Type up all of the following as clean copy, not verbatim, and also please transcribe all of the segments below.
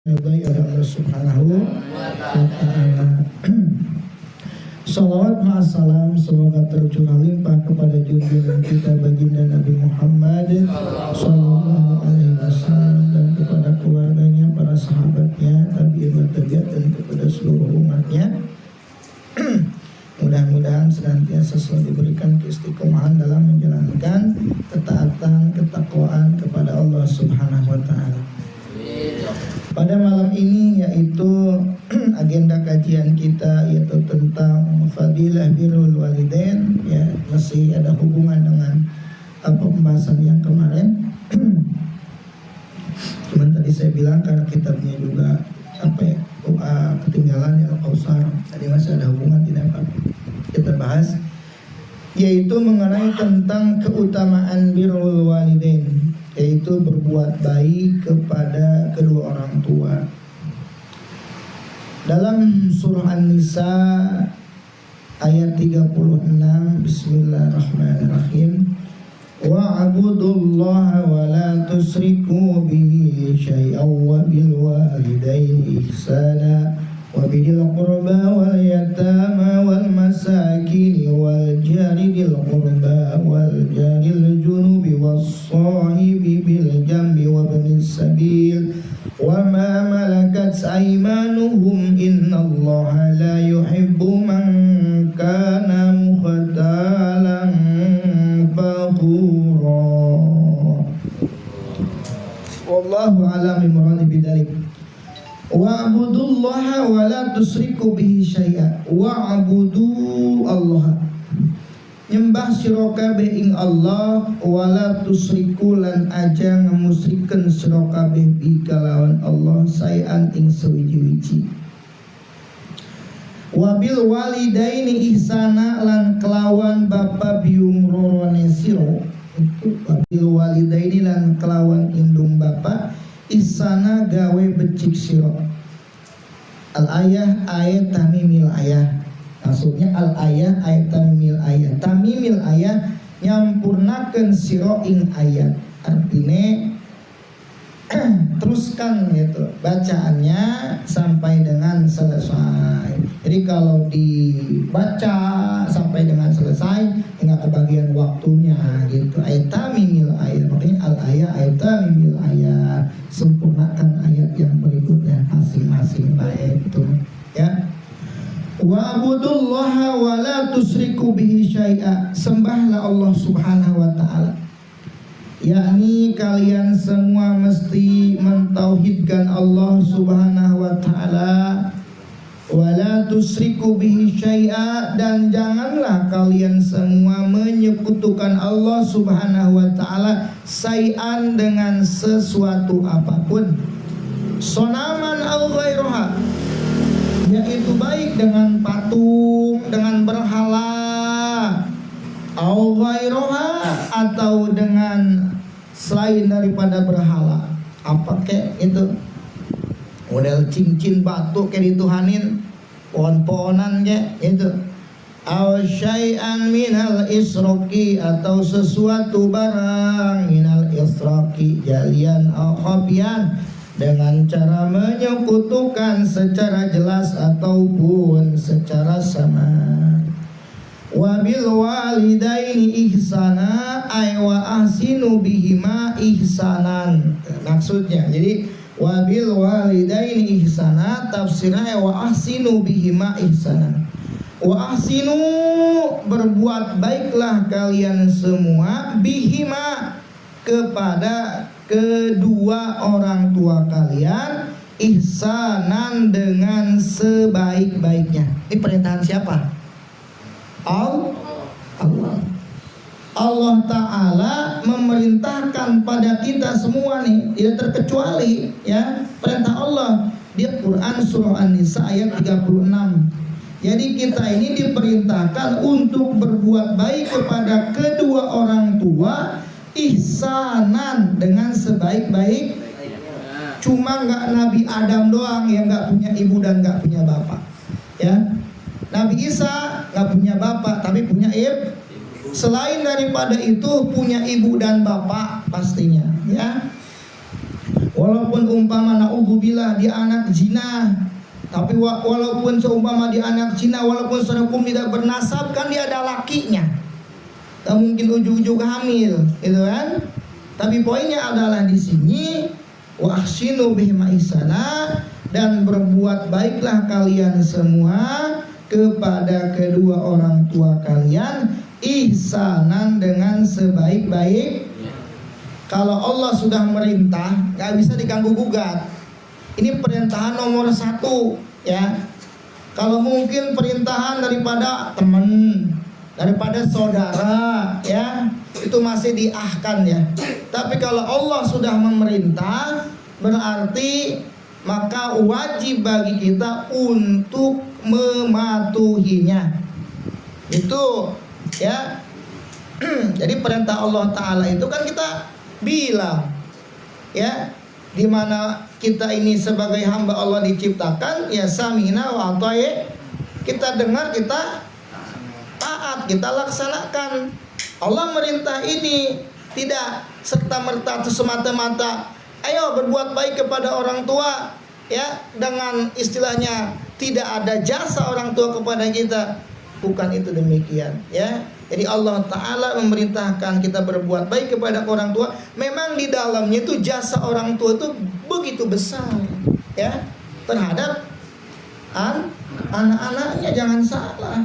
Ridhai Allah Subhanahu wa Ta'ala. Salawat ma'assalam semoga tercurah limpah kepada junjungan kita baginda Nabi Muhammad Sallallahu Alaihi Wasallam dan kepada keluarganya, para sahabatnya, tabi'in wa tabi'at dan kepada seluruh umatnya. Mudah-mudahan senantiasa selalu diberikan keistiqomahan dalam menjalankan ketaatan, ketakwaan kepada Allah Subhanahu wa Ta'ala. Pada malam ini yaitu agenda kajian kita yaitu tentang fadilah birrul walidain, ya, masih ada hubungan dengan pembahasan yang kemarin. Cuman tadi saya bilang karena kitabnya juga ketinggalan ya, Al-Kautsar. Tadi masih ada hubungan, tidak apa-apa. Kita bahas yaitu mengenai tentang keutamaan birrul walidain, yaitu berbuat baik kepada kedua orang tua. Dalam surah An-Nisa ayat 36, Bismillahirrahmanirrahim. Wa'budullaha wa la tusriku bihi syai'an wa bil walidaini ihsana wa bidil qurba wal yatama wal masakin wal jari dil qurba wal jaril junubi was sahibi bil jambi wa ibnis sabil wa ma malakat aymanuhum innallaha la yuhibbu man kana mukhtalan fakhura. Wallahu a'lam bidzalik. Wa'budullaha wa la tusriku bihi syai'a. Wa'budu Allah, nyembah sira kabeh ing Allah, wala tusriku lan aja ngamusrikeun sira kabeh bi kalawan Allah saean ing sawiji-wiji. Wabil walidaini ihsana lan kelawan bapa biung rorone sira. Wabil walidaini lan kelawan indung bapa ihsana gawe becik sira. Al-ayah ayat tamimil ayah. Maksudnya al-ayah ayat tamimil ayat. Tamimil ayat nyampurnakeun sira ing ayat. Artinya teruskan gitu bacaannya sampai dengan selesai. Jadi kalau dibaca sampai dengan selesai enggak kebagian waktunya gitu. Ayat tamimil ayat, makanya al-ayah ayat tamimil ayat. Sempurnakan ayat yang berikutnya masing-masing baik itu ya. Wa'budullaha wa la tusriku bihi syai'a. Sembahlah Allah Subhanahu wa Ta'ala, yakni kalian semua mesti mentauhidkan Allah Subhanahu wa Ta'ala. Wa la tusriku bihi syai'a, dan janganlah kalian semua menyekutukan Allah Subhanahu wa Ta'ala syai'an dengan sesuatu apapun. Sonaman au ghairuha, yaitu baik dengan patung, dengan berhala, au ghairuha, atau dengan selain daripada berhala. Apa kek itu? Model cincin batu kayak dituhanin, pohon-pohonan kayak itu. Aw syai'an minal israqi, atau sesuatu barang minal israqi jalian aw khafiyan, dengan cara menyekutukan secara jelas ataupun secara samar. Wabil walidaini ihsana ay wa ahsinu bihima ihsanan. Maksudnya jadi wabil walidaini ihsana tafsirnya wa ahsinu bihima ihsanan. Wa ahsinu, berbuat baiklah kalian semua, bihima, kepada kedua orang tua kalian, ihsanan, dengan sebaik-baiknya. Ini perintahan siapa? Allah. Allah Ta'ala memerintahkan pada kita semua nih, tidak terkecuali ya, perintah Allah di Quran surah An-Nisa ayat 36. Jadi kita ini diperintahkan untuk berbuat baik kepada kedua orang tua, ihsanan, dengan sebaik-baik. Cuma nggak Nabi Adam doang yang nggak punya ibu dan nggak punya bapak ya. Nabi Isa nggak punya bapak tapi punya ibu. Selain daripada itu punya ibu dan bapak pastinya ya. Walaupun umpama naudzubillah dia anak zina, tapi walaupun seumpama dia anak zina, walaupun secara hukum tidak bernasab, kan dia ada lakinya. Tak mungkin ujung-ujung hamil, gitu kan? Tapi poinnya adalah di sini wa ahsinu bihim ihsana, dan berbuat baiklah kalian semua kepada kedua orang tua kalian ihsanan dengan sebaik-baik. Kalau Allah sudah merintah, gak bisa diganggu gugat. Ini perintahan nomor 1, ya. Kalau mungkin perintahan daripada teman, daripada saudara, ya, itu masih diahkan, ya. Tapi kalau Allah sudah memerintah, berarti maka wajib bagi kita untuk mematuhinya. Itu, ya. Jadi perintah Allah Ta'ala itu kan kita bilang, ya, dimana kita ini sebagai hamba Allah diciptakan, ya sami'na wa ata'na, kita dengar, kita taat, kita laksanakan. Allah merintah ini tidak serta-merta atau semata-mata ayo berbuat baik kepada orang tua, ya, dengan istilahnya tidak ada jasa orang tua kepada kita. Bukan itu demikian, ya. Jadi Allah Ta'ala memerintahkan kita berbuat baik kepada orang tua. Memang di dalamnya itu jasa orang tua itu begitu besar, ya, terhadap anak-anaknya. Jangan salah,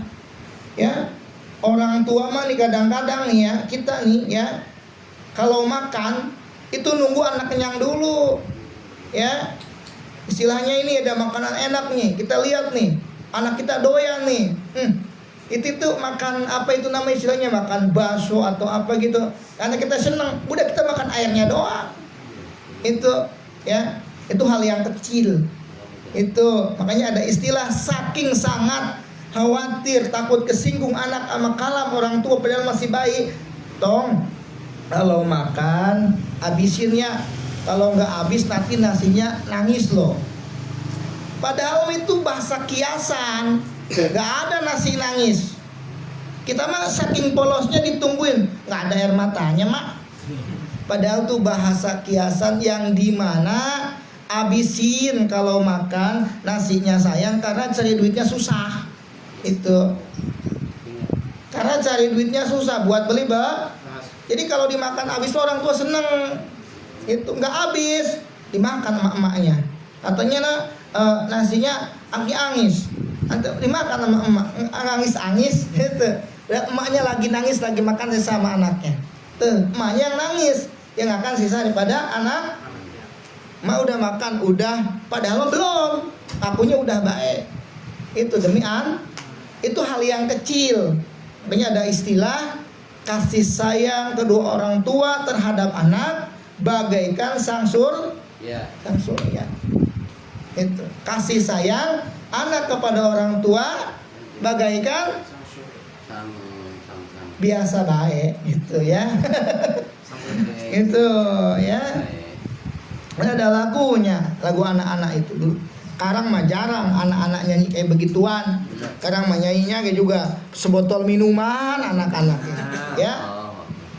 ya. Orang tua mah nih kadang-kadang nih, ya, kita nih, ya, kalau makan itu nunggu anak kenyang dulu, ya. Istilahnya ini ada makanan enak nih, kita lihat nih anak kita doyan nih, itu tuh makan apa itu namanya istilahnya, makan bakso atau apa gitu, karena kita seneng, udah kita makan airnya doang. Itu, ya, itu hal yang kecil. Itu makanya ada istilah saking sangat khawatir takut kesinggung anak sama kalam orang tua padahal masih bayi. Tong, kalau makan habisinnya, kalau nggak habis nanti nasinya nangis loh. Padahal itu bahasa kiasan, nggak ada nasi nangis. Kita mah saking polosnya ditungguin, nggak ada air matanya mak. Padahal tuh bahasa kiasan yang dimana abisin kalau makan nasinya sayang karena cari duitnya susah. Itu karena cari duitnya susah buat beli jadi kalau dimakan habis tuh orang tua seneng. Itu nggak habis dimakan emak-emaknya, katanya nasinya angis-angis, dimakan sama emak angis-angis gitu. Emaknya lagi nangis lagi makan sama anaknya, tuh emaknya yang nangis, yang akan sisa daripada anak. Emak udah makan udah, padahal belum, akunya udah baik. Itu itu hal yang kecil. Makanya ada istilah kasih sayang kedua orang tua terhadap anak bagaikan sang surya. Itu kasih sayang anak kepada orang tua bagaikan biasa baik, gitu ya. Itu ya. Ada lagunya, lagu anak-anak itu dulu. Sekarang mah jarang anak-anak nyanyi kayak begituan. Sekarang mah nyanyinya kayak juga sebotol minuman anak-anak, ya.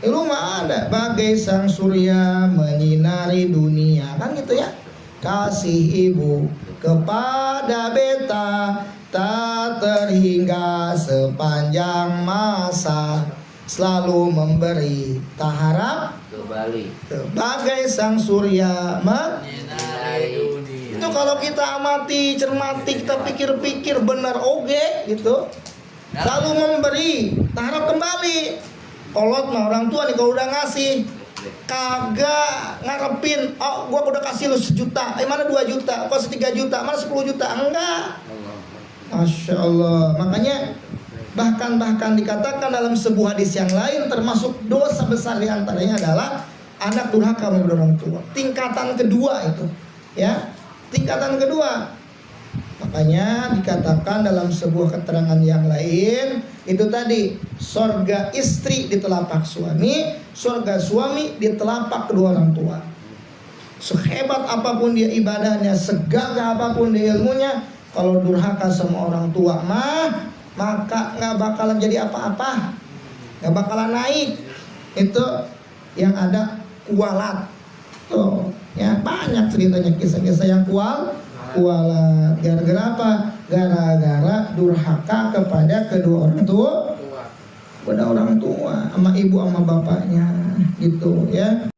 Lu mah ada bagai sang surya menyinari dunia, kan gitu ya. Kasih ibu kepada beta tak terhingga sepanjang masa, selalu memberi tak harap kembali. Bagai sang surya menyinari dunia. Itu kalau kita amati, cermati, kita pikir-pikir benar oge gitu. Selalu memberi tak harap kembali. Kolot mah orang tua nih kalau udah ngasih kagak ngarepin, oh gua udah kasih lu 1 juta, mana 2 juta, kok 3 juta, mana 10 juta, enggak. Masya Allah. Makanya bahkan dikatakan dalam sebuah hadis yang lain, termasuk dosa besar diantaranya adalah anak durhaka kepada orang tua. Tingkatan kedua itu, ya, tingkatan kedua. Makanya dikatakan dalam sebuah keterangan yang lain, itu tadi surga istri di telapak suami, surga suami di telapak kedua orang tua. Sehebat apapun dia ibadahnya, segagah apapun dia ilmunya, kalau durhaka sama orang tua mah, maka nggak bakalan jadi apa-apa, nggak bakalan naik. Itu yang ada kualat. Tuh, Ya, banyak ceritanya kisah-kisah yang kualat. Gara-gara apa? Gara-gara durhaka kepada kedua orang tua. Kepada orang tua, sama ibu sama bapaknya, gitu ya.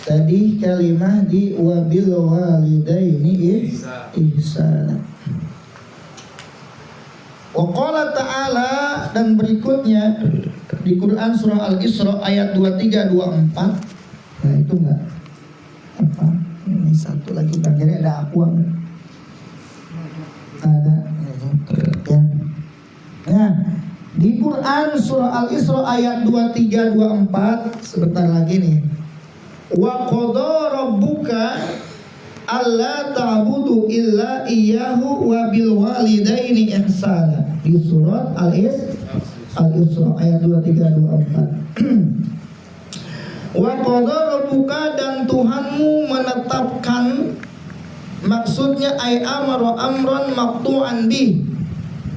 Tadi kalimah di wabil walidaini ihsana. Wa qala ta'ala, dan berikutnya di Quran surah Al-Isra ayat 23 24. Nah, itu enggak apa? Ini satu lagi bagiannya ada aqua. Ada ya. Nah, di Quran surah Al-Isra ayat 23 24, sebentar lagi nih. Wa qadha rabbuka alla ta'budu illa iyyahu wa bil walidaini ihsana. Di surat Al-Isra ayat 23 24. Wa qadha rabbuka, dan Tuhanmu menetapkan, maksudnya ay amara amran maqtu'an bih,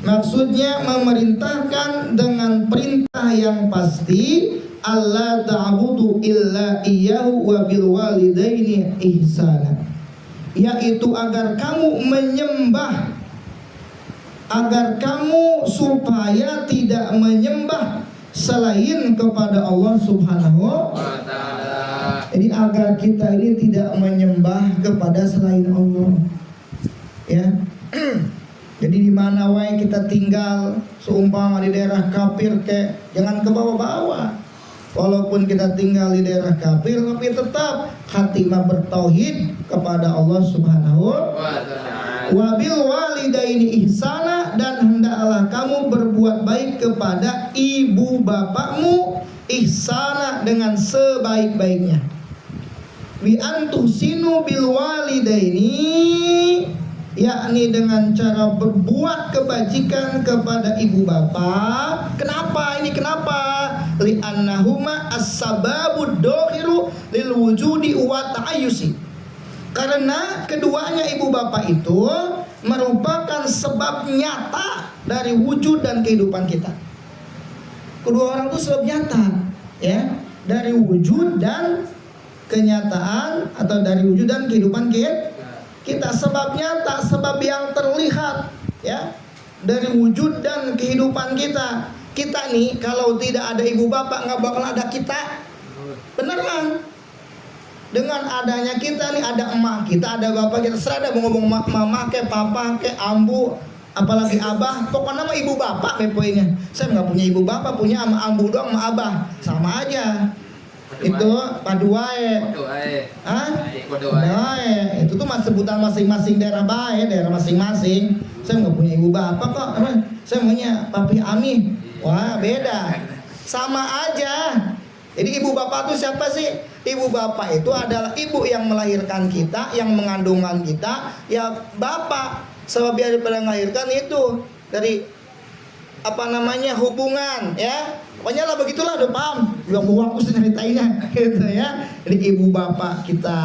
maksudnya memerintahkan dengan perintah yang pasti, Allah ta'budu illa iyyahu wa bil walidaini ihsana, yaitu agar kamu menyembah, agar kamu supaya tidak menyembah selain kepada Allah Subhanahu wa ta'ala. Jadi agar kita ini tidak menyembah kepada selain Allah. Ya. Jadi di mana wae kita tinggal, seumpama di daerah kafir, jangan ke bawah-bawah. Walaupun kita tinggal di daerah kafir, tapi tetap khatimah bertauhid kepada Allah Subhanahu wa ta'ala. Wabil walidaini ihsana, dan hendaklah kamu berbuat baik kepada ibu bapakmu ihsana, dengan sebaik-baiknya. Bi antuhsinu bil walidaini, yakni dengan cara berbuat kebajikan kepada ibu bapak. Kenapa ini? Kenapa? Li'annahuma as-sababud dokhiru lil wujudi wa ta'ayyusi. Karena keduanya ibu bapak itu merupakan sebab nyata dari wujud dan kehidupan kita. Kedua orang itu sebab nyata, ya, dari wujud dan kenyataan, atau dari wujud dan kehidupan kita. Sebab nyata, sebab yang terlihat, ya, dari wujud dan kehidupan kita. Kita nih kalau tidak ada ibu bapak nggak bakal ada kita. Beneran. Dengan adanya kita nih, ada emak kita, ada bapak kita, serada mau ngomong mama ke papa ke ambu, apalagi abah, pokoknya mah ibu bapak poinnya. Saya nggak punya ibu bapak, punya ama ambu doang sama abah, sama aja. Itu paduae. Itu tuh sebutan masing-masing daerah bae, daerah masing-masing. Saya nggak punya ibu bapak kok. Saya punya papi ami. Wah, beda. Sama aja. Jadi ibu bapak itu siapa sih? Ibu bapak itu adalah ibu yang melahirkan kita, yang mengandungkan kita. Ya bapak, sebab dia daripada melahirkan itu dari hubungan, ya. Pokoknya lah begitulah, udah paham. Belum waktu ceritainnya gitu ya. Jadi ibu bapak kita.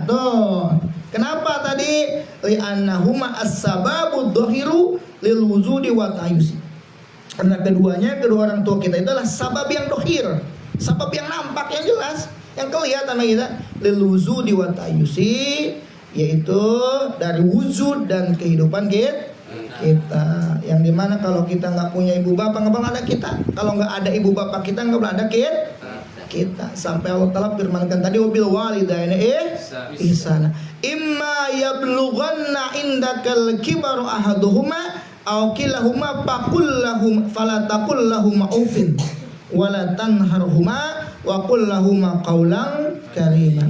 Tuh. Kenapa tadi? Li'annahuma as-sababud dhahiru lil wujudi wa ta'ayyusi. Karena kedua orang tua kita itu adalah sabab yang dohir, sabab yang nampak, yang jelas, yang kelihatan sama kita. Lil wujudi wa ta'ayyusi, yaitu dari wujud dan kehidupan kita. Yang dimana kalau kita nggak punya ibu bapak, nggak bakal ada kita. Kalau nggak ada ibu bapak kita, nggak bakal ada kita. Sampai Allah Ta'ala firmankan tadi, wabil walidaini ihsana. Imma yablughanna indakal kibaru ahaduhuma aw kilahuma faqul lahum fala taqul lahum ufin wala tanharhuma wa qul lahum qawlan karima.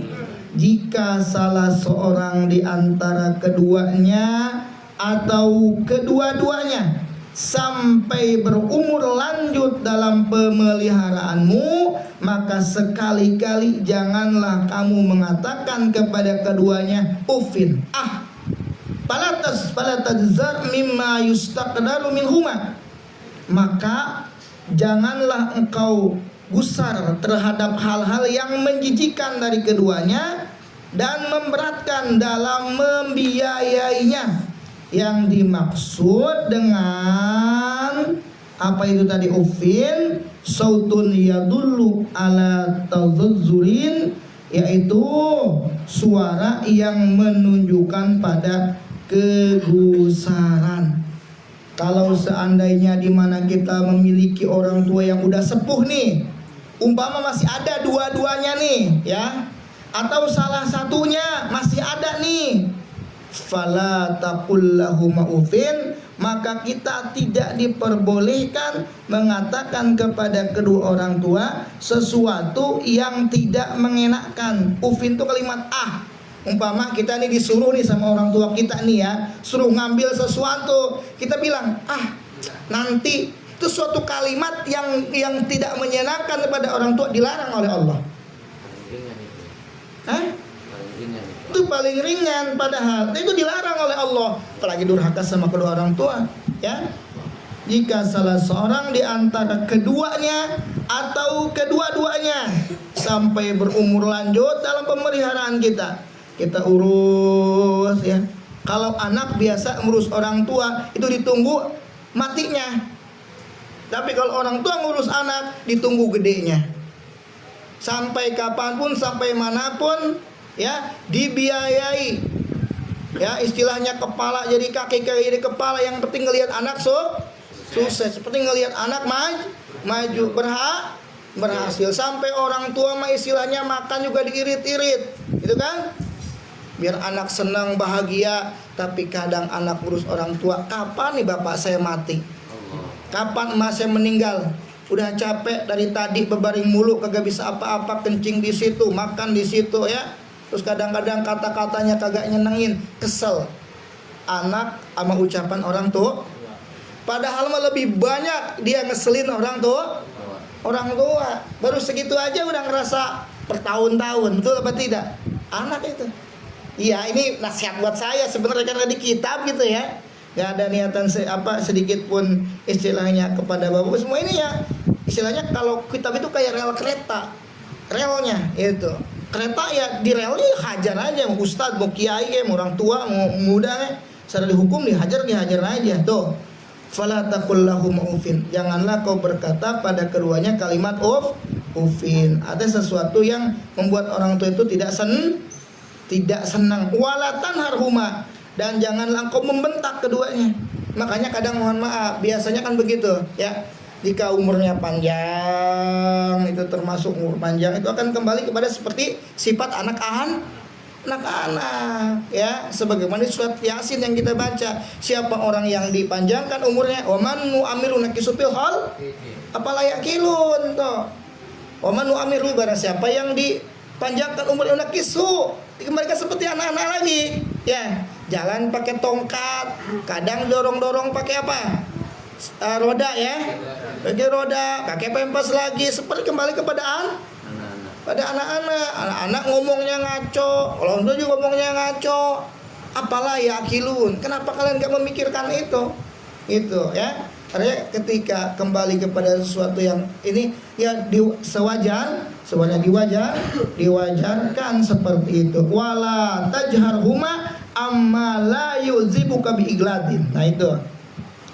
Jika salah seorang di antara keduanya atau kedua-duanya sampai berumur lanjut dalam pemeliharaanmu, maka sekali-kali janganlah kamu mengatakan kepada keduanya ufin. Fala tadzar mimma yustaqdaru minhuma. Maka janganlah engkau gusar terhadap hal-hal yang menjijikan dari keduanya dan memberatkan dalam membiayainya. Yang dimaksud dengan apa itu tadi ufin, sautun yadullu ala tazazzurin, yaitu suara yang menunjukkan pada kegusaran. Kalau seandainya di mana kita memiliki orang tua yang udah sepuh nih, umpama masih ada dua-duanya nih ya, atau salah satunya masih ada nih, fala taqul lahum ufin, maka kita tidak diperbolehkan mengatakan kepada kedua orang tua sesuatu yang tidak mengenakkan. Ufin itu kalimat ah. Umpama kita nih disuruh nih sama orang tua kita nih ya, suruh ngambil sesuatu, kita bilang ah nanti, itu suatu kalimat yang tidak menyenangkan kepada orang tua, dilarang oleh Allah. Hah? Itu paling ringan, padahal itu dilarang oleh Allah. Apalagi durhaka sama kedua orang tua ya. Jika salah seorang di antara keduanya atau kedua-duanya sampai berumur lanjut dalam pemeliharaan kita urus ya. Kalau anak biasa ngurus orang tua itu ditunggu matinya. Tapi kalau orang tua ngurus anak ditunggu gedenya. Sampai kapanpun, sampai manapun ya, dibiayai. Ya, istilahnya kepala jadi kaki jadi kepala, yang penting ngelihat anak sukses, seperti ngelihat anak maju berhasil. Sampai orang tua mah istilahnya makan juga diirit-irit, gitu kan? Biar anak senang bahagia. Tapi kadang anak urus orang tua, kapan nih bapak saya mati? Kapan emak saya meninggal? Udah capek dari tadi berbaring mulu, kagak bisa apa-apa, kencing di situ, makan di situ ya. Terus kadang-kadang kata-katanya kagak nyenengin, kesel. Anak sama ucapan orang tua. Padahal mah lebih banyak dia ngeselin orang tua. Baru segitu aja udah ngerasa bertahun-tahun, betul apa tidak? Anak itu. Iya, ini nasihat buat saya sebenarnya, karena di kitab gitu ya. Gak ada niatan sedikit pun istilahnya kepada bapak semua ini ya. Istilahnya kalau kitab itu kayak rel kereta, relnya itu. Kereta ya di relnya hajar aja, mau ustadz, mau kiai, mau orang tua, mau muda, secara dihukum dihajar aja tuh. Fala taqul lahum ufin, janganlah kau berkata pada keduanya kalimat ufin. Ada sesuatu yang membuat orang tua itu tidak senang. Walatan harhuma, dan janganlah engkau membentak keduanya. Makanya kadang mohon maaf, biasanya kan begitu ya. Jika umurnya panjang, itu termasuk umur panjang, itu akan kembali kepada seperti sifat anak-anak ya, sebagaimana surat Yasin yang kita baca. Siapa orang yang dipanjangkan umurnya, waman nu'amiru nakisu fil hal apala yakilun toh. Waman nu'amiru, barang siapa yang dipanjangkan umurnya nakisu, dikembalikan seperti anak-anak lagi ya. Jalan pakai tongkat, kadang dorong-dorong pakai apa? Roda ya. Pakai roda, pakai pempes lagi, seperti kembali kepada anak-anak. Anak-anak ngomongnya ngaco, orang tua juga ngomongnya ngaco. Apalah yakilun. Kenapa kalian gak memikirkan itu? Itu ya. Karena ketika kembali kepada sesuatu yang ini ya diwajarkan seperti itu. Wala tajhar huma amma la yuzibuka bi igladin. Nah itu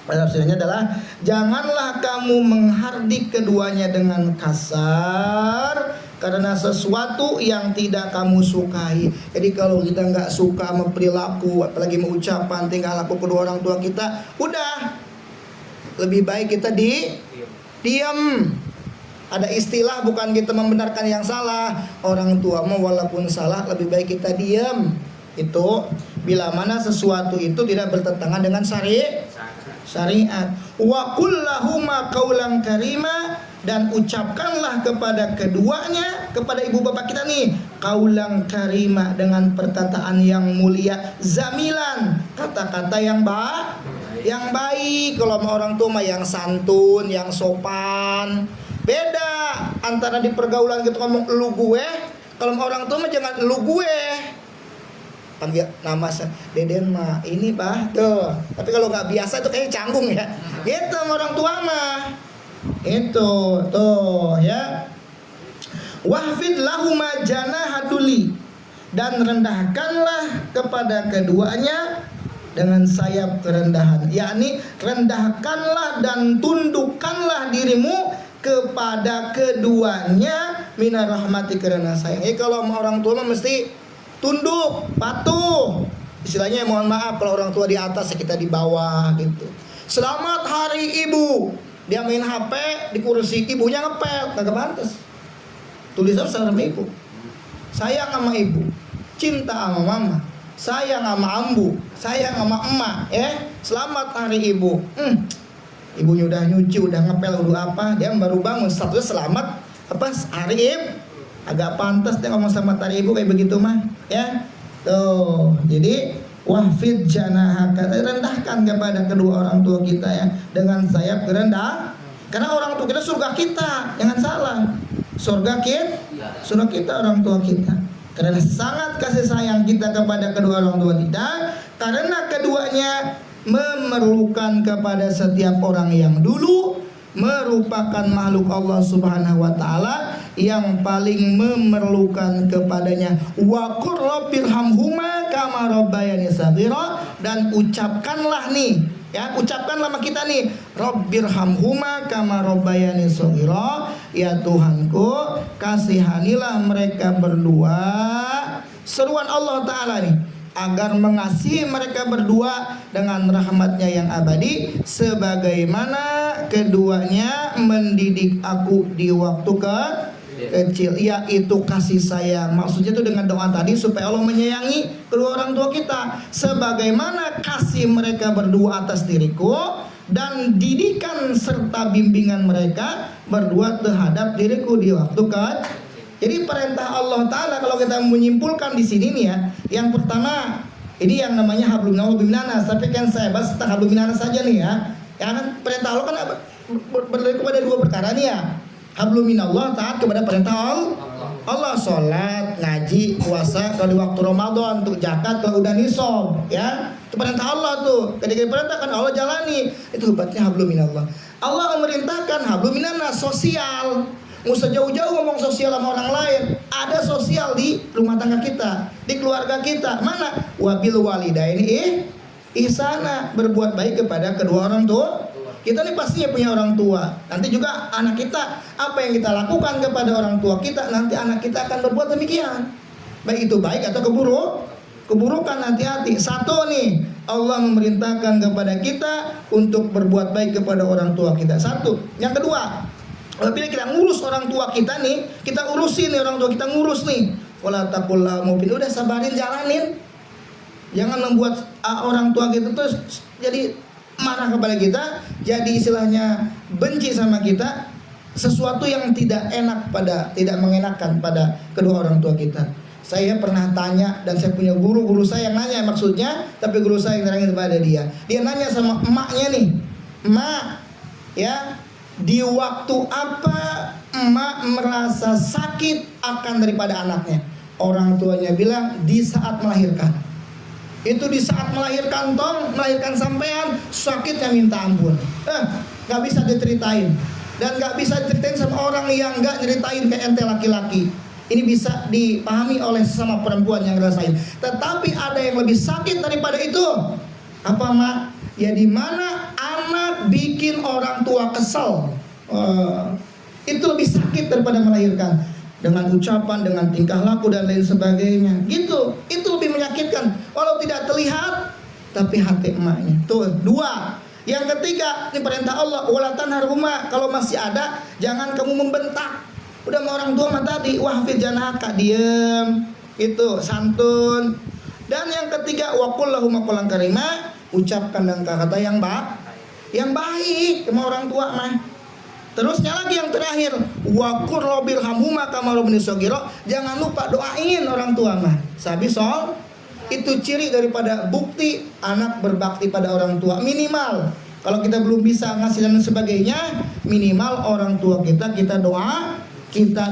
tafsirnya adalah janganlah kamu menghardik keduanya dengan kasar karena sesuatu yang tidak kamu sukai. Jadi kalau kita nggak suka sama perilaku, apalagi mau ucapan, tingkah laku kedua orang tua kita, udah lebih baik kita diam. Ada istilah, bukan kita membenarkan yang salah, orang tua mau walaupun salah lebih baik kita diam. Itu bila mana sesuatu itu tidak bertentangan dengan syariat. Wa kullahuma qaulan karima, dan ucapkanlah kepada keduanya, kepada ibu bapak kita nih, qaulan karima, dengan perkataan yang mulia, zamilan, kata-kata yang baik. Kalau sama orang tua mah yang santun, yang sopan. Beda antara di pergaulan kita ngomong lu gue, kalau sama orang tua mah jangan lu gue. Panggil nama Deden mah ini bah tuh. Tapi kalau nggak biasa tuh kayaknya canggung ya. Gitu sama orang tua mah. Itu tuh ya. Wahfid lahuma janahaduli, dan rendahkanlah kepada keduanya dengan sayap kerendahan. Yakni rendahkanlah dan tundukkanlah dirimu kepada keduanya minar rahmati, karena sayang. Kalau sama orang tua mah mesti tunduk, patuh. Istilahnya mohon maaf kalau orang tua di atas kita di bawah gitu. Selamat hari ibu, dia main HP di kursi, ibunya ngepel, kagak pantas. Tulisan sama ibu, sayang sama ibu, cinta sama mama, sayang sama ambu, sayang sama emak, ya. Selamat hari ibu. Ibunya udah nyuci, udah ngepel, udah apa, dia baru bangun, statusnya selamat apa hari ibu. Agak pantas dia ngomong selamat hari ibu kayak begitu mah, ya. Tuh, jadi wahfid janahaka, rendahkan kepada kedua orang tua kita ya, dengan sayap rendah. Karena orang tua kita surga kita, jangan salah. Surga kita orang tua kita. Karena sangat kasih sayang kita kepada kedua orang tua kita, karena keduanya memerlukan kepada setiap orang yang dulu merupakan makhluk Allah Subhanahu wa taala yang paling memerlukan kepadanya. Wa qur rabbirhamhuma kama rabbayani shaghira, dan ucapkanlah nih, ya, ucapkanlah sama kita nih, rabbirhamhuma kama rabbayani shaghira, ya Tuhanku, kasihanilah mereka berdua. Seruan Allah taala nih, agar mengasihi mereka berdua dengan rahmatnya yang abadi, sebagaimana keduanya mendidik aku di waktu kecil, yaitu kasih sayang. Maksudnya itu dengan doa tadi supaya Allah menyayangi kedua orang tua kita, sebagaimana kasih mereka berdua atas diriku dan didikan serta bimbingan mereka berdua terhadap diriku di waktu kecil. Jadi perintah Allah Ta'ala kalau kita menyimpulkan di sini nih ya, yang pertama ini yang namanya hablum minanas, tapi kan saya bahas tentang hablum minanas saja nih ya. Ya kan perintah Allah kan berdiri kepada dua perkara nih ya. Hablum minallah, taat kepada perintah Allah, sholat, ngaji, puasa kalau di waktu Ramadan, untuk zakat kalau udah nisab, ya. Itu perintah Allah tuh. Ketika diperintahkan Allah jalani. Itu hebatnya hablum minallah. Allah memerintahkan hablum minanas, sosial. Nggak usah jauh-jauh ngomong sosial sama orang lain. Ada sosial di rumah tangga kita, di keluarga kita. Mana? Wabil walidaini ihsana, berbuat baik kepada kedua orang tua. Kita nih pastinya punya orang tua. Nanti juga anak kita, apa yang kita lakukan kepada orang tua kita, nanti anak kita akan berbuat demikian. Baik itu baik atau keburukan, hati-hati. Satu nih, Allah memerintahkan kepada kita untuk berbuat baik kepada orang tua kita. Satu. Yang kedua, apabila kita ngurus orang tua kita nih, kita urusin nih orang tua kita, ngurus nih. Wala taqul mungkin, udah sabarin, jalanin. Jangan membuat orang tua kita terus jadi marah kepada kita, jadi istilahnya benci sama kita, sesuatu yang tidak mengenakan pada kedua orang tua kita. Saya pernah tanya, dan saya punya guru saya yang nanya maksudnya, tapi guru saya yang terangin kepada dia. Dia nanya sama emaknya nih, "Emak, ya, di waktu apa emak merasa sakit akan daripada anaknya?" Orang tuanya bilang, "Di saat melahirkan." Itu di saat melahirkan sampean, sakitnya minta ampun. Gak bisa diceritain. Dan gak bisa diceritain sama orang yang gak nyeritain ke ente laki-laki. Ini bisa dipahami oleh sesama perempuan yang ngerasain. Tetapi ada yang lebih sakit daripada itu. Apa mak? Ya di mana anak bikin orang tua kesel. Itu lebih sakit daripada melahirkan. Dengan ucapan, dengan tingkah laku dan lain sebagainya. Gitu. Itu lebih menyakitkan. Walau tidak terlihat, tapi hati emaknya. Tuh, dua. Yang ketiga, ini perintah Allah, wala tanharhuma, kalau masih ada, jangan kamu membentak. Udah sama orang tua mah tadi, wahfid janahaka, diem. Itu santun. Dan yang ketiga, waqul lahum qawlan karima, ucapkan dengan kata yang baik sama orang tua mah. Terusnya lagi yang terakhir, wa qur rabbirhamhuma kama rabbayani shaghira, jangan lupa doain orang tua mah. Sabi sol, itu ciri daripada bukti anak berbakti pada orang tua. Minimal kalau kita belum bisa ngasih dan sebagainya, minimal orang tua kita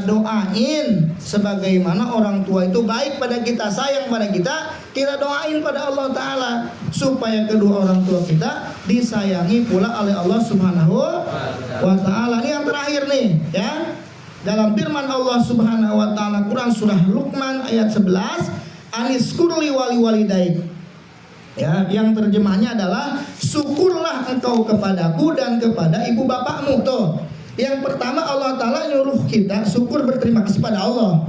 doain sebagaimana orang tua itu baik pada kita, sayang pada kita doain pada Allah Ta'ala supaya kedua orang tua kita disayangi pula oleh Allah Subhanahu wa Ta'ala. Ini yang terakhir nih ya, dalam firman Allah Subhanahu wa Ta'ala Quran surah Luqman ayat 11, aniskurli wali walidaik, ya, yang terjemahnya adalah syukurlah engkau kepadaku dan kepada ibu bapakmu. Tuh, Yang pertama, Allah Ta'ala nyuruh kita syukur berterima kasih pada Allah.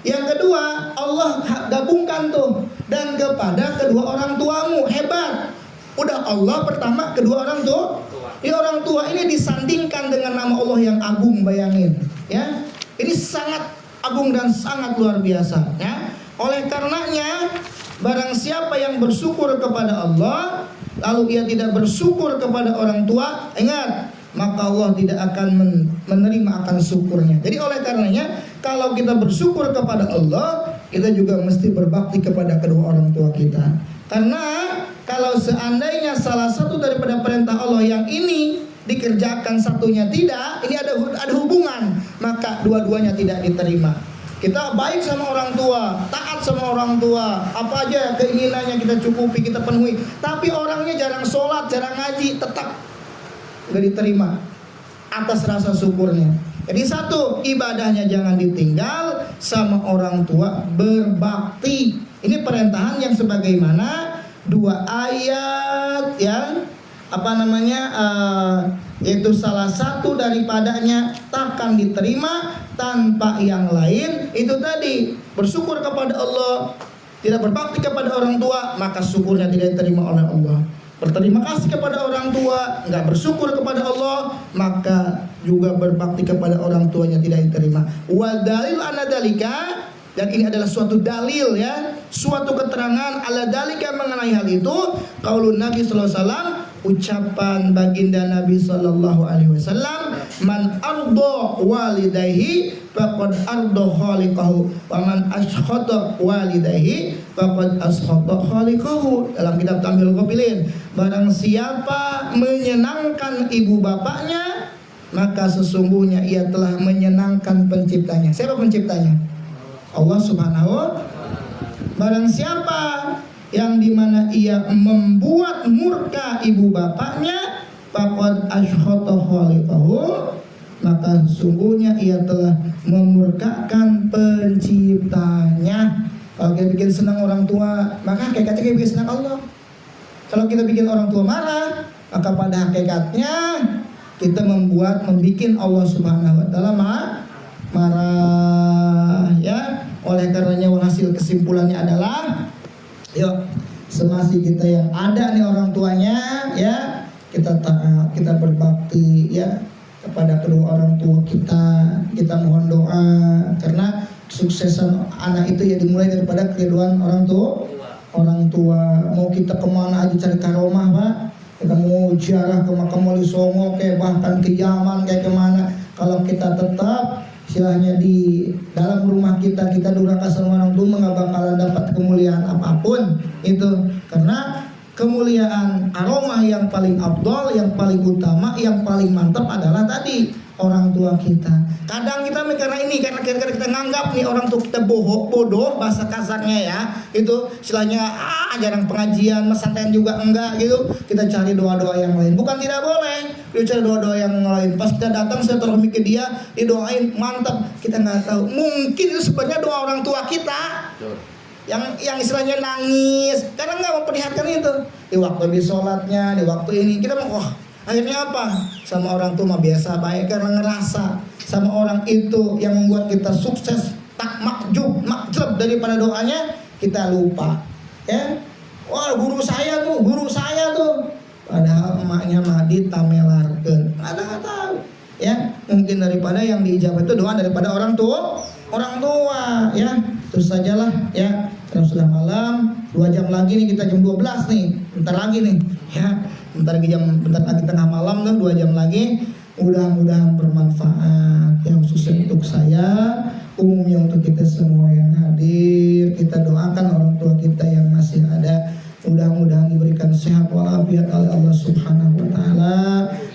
Yang kedua, Allah gabungkan tuh, dan kepada kedua orang tuamu. Hebat. Udah Allah pertama, kedua orang tua. Ya, orang tua ini disandingkan dengan nama Allah yang agung, bayangin. Ya, ini sangat agung dan sangat luar biasa. Ya, oleh karenanya, barang siapa yang bersyukur kepada Allah, lalu ia tidak bersyukur kepada orang tua, ingat, maka Allah tidak akan menerima akan syukurnya. Jadi oleh karenanya, kalau kita bersyukur kepada Allah, kita juga mesti berbakti kepada kedua orang tua kita. Karena kalau seandainya salah satu daripada perintah Allah yang ini dikerjakan, satunya tidak, ini ada hubungan, maka dua-duanya tidak diterima. Kita baik sama orang tua, taat sama orang tua, apa aja keinginannya kita cukupi, kita penuhi, tapi orangnya jarang sholat, jarang ngaji, tetap gak diterima atas rasa syukurnya. Jadi satu, ibadahnya jangan ditinggal, sama orang tua berbakti. Ini perintahan yang sebagaimana dua ayat yang yaitu salah satu daripadanya takkan diterima tanpa yang lain. Itu tadi, bersyukur kepada Allah, tidak berbakti kepada orang tua, maka syukurnya tidak diterima oleh Allah. Berterima kasih kepada orang tua, nggak bersyukur kepada Allah, maka juga berbakti kepada orang tuanya tidak diterima. Wa dalil ala dalika, dan ini adalah suatu dalil, ya, suatu keterangan ala dalika mengenai hal itu. Qaulun Nabi sallallahu alaihi wasallam, ucapan baginda Nabi sallallahu alaihi wasallam, man ardo walidayhi faqad ardo khaliqahu wa man ashkhata walidayhi faqad ashkhata khaliqahu. Dalam kitab Kamil Qabilin, barang siapa menyenangkan ibu bapaknya, maka sesungguhnya ia telah menyenangkan penciptanya. Siapa penciptanya? Allah Subhanahu wa ta'ala. Barang siapa yang dimana ia membuat murka ibu bapaknya, faqad ashkhata khaliqahu, maka sesungguhnya ia telah memurkakan penciptanya. Kalau kita bikin senang orang tua, maka hakikatnya kita bikin senang Allah. Kalau kita bikin orang tua marah, maka pada hakikatnya kita membuat Allah Subhanahu wa ta'ala marah, ya. Oleh karenanya hasil kesimpulannya adalah, yuk, semasi kita yang ada nih orang tuanya, ya, kita taat, kita berbakti, ya, kepada kedua orang tua kita mohon doa, karena suksesan anak itu ya dimulai daripada keriduan orang tua. Mau kita kemana aja cari karomah, Pak, kita mau ziarah ke makam Wali Songo, kayak bahkan ke Yaman, kayak kemana, kalau kita tetap istilahnya di dalam rumah kita durhaka sama orang tua, nggak bakalan dapat kemuliaan apapun itu. Karena kemuliaan aromah yang paling afdol, yang paling utama, yang paling mantap adalah tadi orang tua kita. Kadang kita karena kita nganggap nih orang tua kita bodoh, bahasa kasarnya ya, itu istilahnya jarang pengajian, pesantren juga enggak gitu. Kita cari doa-doa yang lain. Bukan tidak boleh, kita cari doa-doa yang lain. Pas kita datang silaturahmi ke dia, didoain mantap. Kita nggak tahu, mungkin itu sebenarnya doa orang tua kita. Yang istilahnya nangis karena nggak memperlihatkan itu di waktu di sholatnya, di waktu ini kita mau akhirnya apa, sama orang tua mah biasa baik, karena ngerasa sama orang itu yang membuat kita sukses, tak makjub daripada doanya, kita lupa, ya. Wah, guru saya tuh padahal emaknya mah ditamelarkeun, nggak tahu, ya. Mungkin daripada yang diijabah itu doa daripada orang tua, ya. Terus sajalah, ya. Karena sudah malam, 2 jam lagi nih, kita jam 12 nih, bentar lagi nih, ya. Bentar lagi tengah malam tuh, 2 jam lagi. Mudah-mudahan bermanfaat, yang khususnya untuk saya, umumnya untuk kita semua yang hadir. Kita doakan orang tua kita yang masih ada, mudah-mudahan diberikan sehat walafiat oleh Allah Subhanahu wa ta'ala,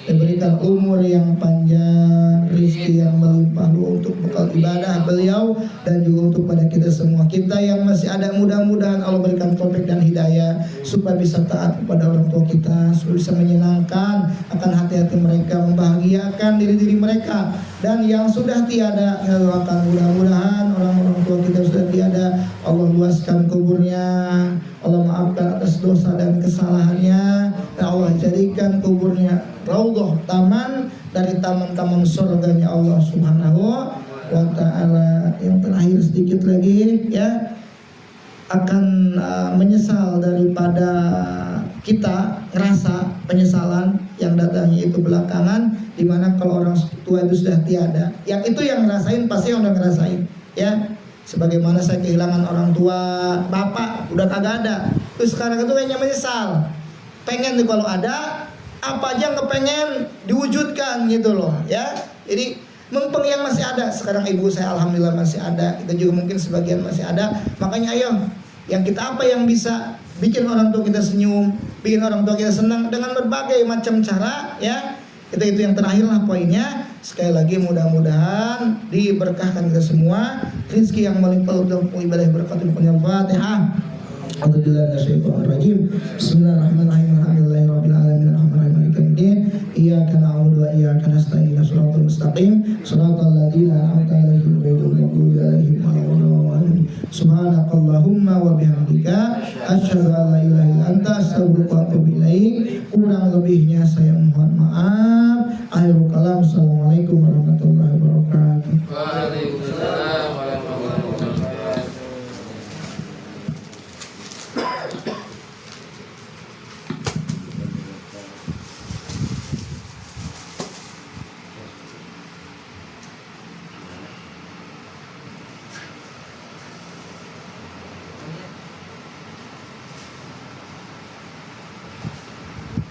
diberikan umur yang panjang, rezeki yang melimpah untuk bekal ibadah beliau, dan juga untuk pada kita semua. Kita yang masih ada, mudah-mudahan Allah berikan taufik dan hidayah supaya bisa taat kepada orang tua kita, supaya bisa menyenangkan akan hati-hati mereka, membahagiakan diri-diri mereka. Dan yang sudah tiada, kita doakan mudah-mudahan orang-orang tua kita sudah tiada, Allah luaskan kuburnya, Allah maafkan atas dosa dan kesalahannya, dan Allah jadikan kuburnya raudhah, taman dari taman-taman surganya Allah Subhanahu wa ta'ala. Yang terakhir sedikit lagi ya, akan menyesal daripada kita ngerasa penyesalan yang datangnya itu belakangan, dimana kalau orang tua itu sudah tiada. Yang itu yang ngerasain pasti yang udah ngerasain ya. Sebagaimana saya kehilangan orang tua, bapak udah kagak ada, terus sekarang itu kayaknya menyesal, pengen nih kalau ada apa aja yang kepengen diwujudkan gitu loh ya. Jadi mumpung yang masih ada, sekarang ibu saya alhamdulillah masih ada, kita juga mungkin sebagian masih ada, makanya ayo yang kita apa yang bisa bikin orang tua kita senyum, bikin orang tua kita senang dengan berbagai macam cara ya. Itu yang terakhir lah poinnya. Sekali lagi mudah-mudahan diberkahkan kita semua, rezeki yang melimpah untuk ibadah berkat yang Fatihah. Alhamdulillahirrahmanirrahim. Bismillahirrahmanirrahim. Alhamdulillahirabbil alamin. Arrahmanirrahim. Maliki yaumiddin. Iyyaka na'budu wa iyyaka nasta'in. Shiratal mustaqim. Shiratal ladzina an'amta 'alaihim ghairil maghdubi 'alaihim waladdallin. Subhanakallahumma wa bihamdika asyhadu an la ilaha illa anta astaghfiruka wa atubu ilaik. Kurang lebihnya saya mohon maaf. Akhirul kalam. Assalamualaikum warahmatullahi wabarakatuh.